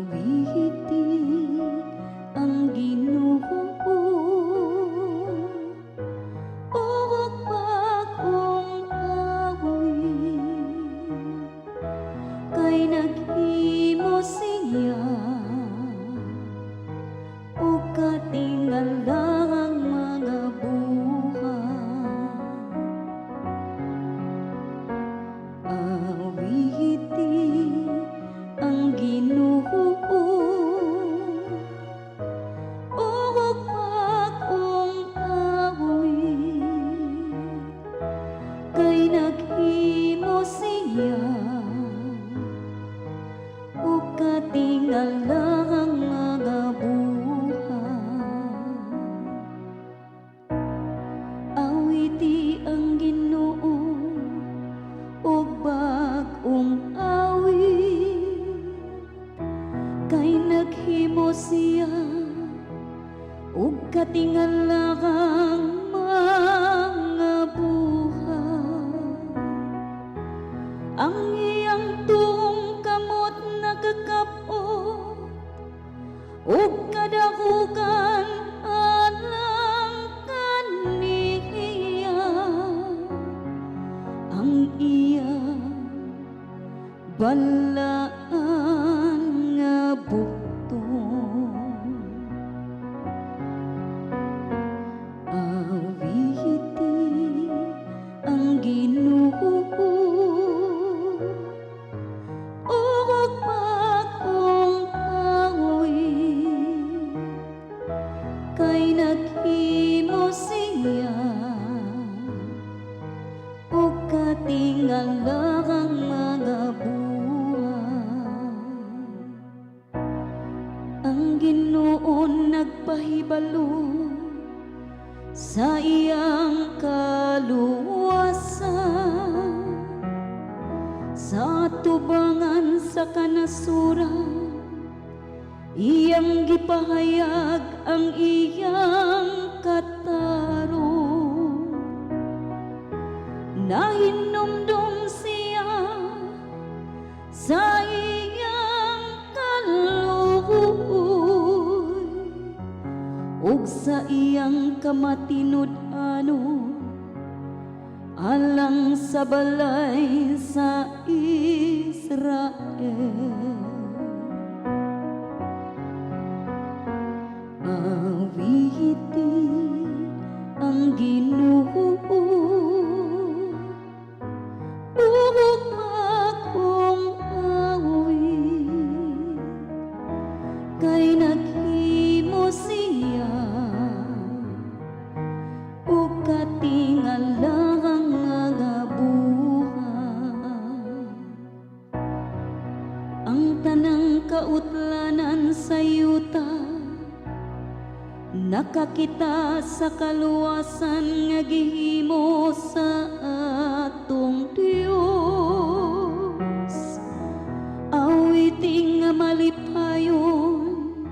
Awiti ang Ginoo, ug bagong awit, kay naghimo siya ug katinggalang mga buhay. Awiti ang Ginoo, ug bagong awit, kay naghimo siya ug katinggalang mga buhay. Awiti ang Ginoo, ug bagong awit, kay naghimo siya ug katinggalang mga buhay. Ang iyang tuong kamot nagkakapot ug kadahugan alang kaniya. Ang iyang balaan nga bukton. Awiti ang Ginoo, ug bagong awit, kay naghimo siya ug katinggalang mga buhay. Ang Ginoo nagpahibalo sa iyang kaluwasan, sa tubangan sa kanasuran, iyang gipahayag ang iyang katarong. Nahinumdum siya sa iyang kaluoy, ug sa iyang kamatinud-anon alang sa balay sa Israel. Awiti ang Ginoo, ug bagong awit, kay naghimo siya ug katinggalang mga buhay. Ang tanang kautlanan sa yuta nakakita sa kaluwasan nga gihimo sa atong Dios. Awiti nga malipayon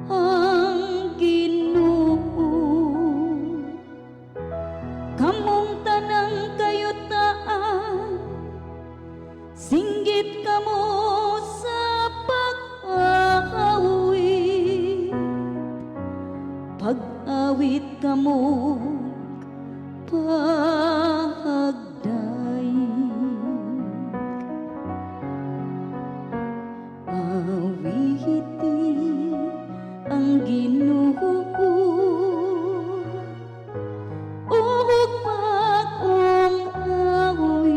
ang Ginoo. Kamong tanang kayutaan, singgit kamo sa pag-awit. Pag-awit kamo pagdaig. Awiti ang Ginoo, ug bagong awit,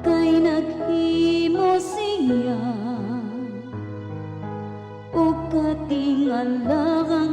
kay naghimo siya ug katinggalang